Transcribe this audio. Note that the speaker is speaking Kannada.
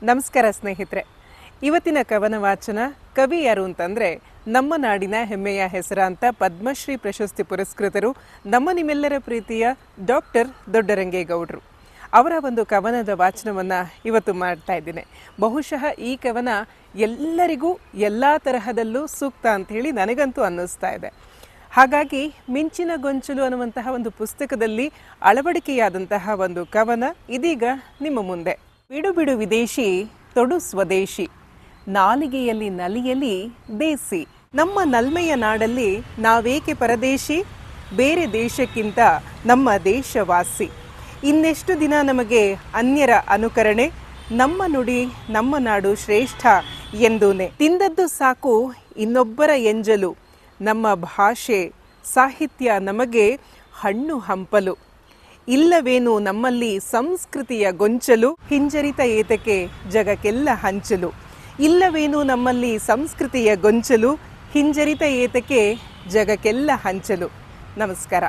ನಮಸ್ಕಾರ ಸ್ನೇಹಿತರೆ. ಇವತ್ತಿನ ಕವನ ವಾಚನ ಕವಿ ಯಾರು ಅಂತಂದರೆ ನಮ್ಮ ನಾಡಿನ ಹೆಮ್ಮೆಯ ಹೆಸರಾಂತ ಪದ್ಮಶ್ರೀ ಪ್ರಶಸ್ತಿ ಪುರಸ್ಕೃತರು ನಮ್ಮ ನಿಮ್ಮೆಲ್ಲರ ಪ್ರೀತಿಯ ಡಾಕ್ಟರ್ ದೊಡ್ಡರಂಗೇಗೌಡರು. ಅವರ ಒಂದು ಕವನದ ವಾಚನವನ್ನು ಇವತ್ತು ಮಾಡ್ತಾ ಇದ್ದೇನೆ. ಬಹುಶಃ ಈ ಕವನ ಎಲ್ಲರಿಗೂ ಎಲ್ಲ ತರಹದಲ್ಲೂ ಸೂಕ್ತ ಅಂಥೇಳಿ ನನಗಂತೂ ಅನ್ನಿಸ್ತಾ ಇದೆ. ಹಾಗಾಗಿ ಮಿಂಚಿನ ಗೊಂಚಲು ಅನ್ನುವಂತಹ ಒಂದು ಪುಸ್ತಕದಲ್ಲಿ ಅಳವಡಿಕೆಯಾದಂತಹ ಒಂದು ಕವನ ಇದೀಗ ನಿಮ್ಮ ಮುಂದೆ. ಬಿಡು ಬಿಡು ವಿದೇಶಿ ತೊಡು ಸ್ವದೇಶಿ, ನಾಲಿಗೆಯಲ್ಲಿ ನಲಿಯಲಿ ದೇಸಿ. ನಮ್ಮ ನಲ್ಮೆಯ ನಾಡಲ್ಲಿ ನಾವೇಕೆ ಪರದೇಶಿ, ಬೇರೆ ದೇಶಕ್ಕಿಂತ ನಮ್ಮ ದೇಶವಾಸಿ. ಇನ್ನೆಷ್ಟು ದಿನ ನಮಗೆ ಅನ್ಯರ ಅನುಕರಣೆ, ನಮ್ಮ ನುಡಿ ನಮ್ಮ ನಾಡು ಶ್ರೇಷ್ಠ ಎಂದೂನೆ. ತಿಂದದ್ದು ಸಾಕು ಇನ್ನೊಬ್ಬರ ಎಂಜಲು, ನಮ್ಮ ಭಾಷೆ ಸಾಹಿತ್ಯ ನಮಗೆ ಹಣ್ಣು ಹಂಪಲು. ಇಲ್ಲವೇನು ನಮ್ಮಲ್ಲಿ ಸಂಸ್ಕೃತಿಯ ಗೊಂಚಲು, ಹಿಂಜರಿತ ಏತಕ್ಕೆ ಜಗಕ್ಕೆಲ್ಲ ಹಂಚಲು. ಇಲ್ಲವೇನು ನಮ್ಮಲ್ಲಿ ಸಂಸ್ಕೃತಿಯ ಗೊಂಚಲು, ಹಿಂಜರಿತ ಏತಕ್ಕೆ ಜಗಕ್ಕೆಲ್ಲ ಹಂಚಲು. ನಮಸ್ಕಾರ.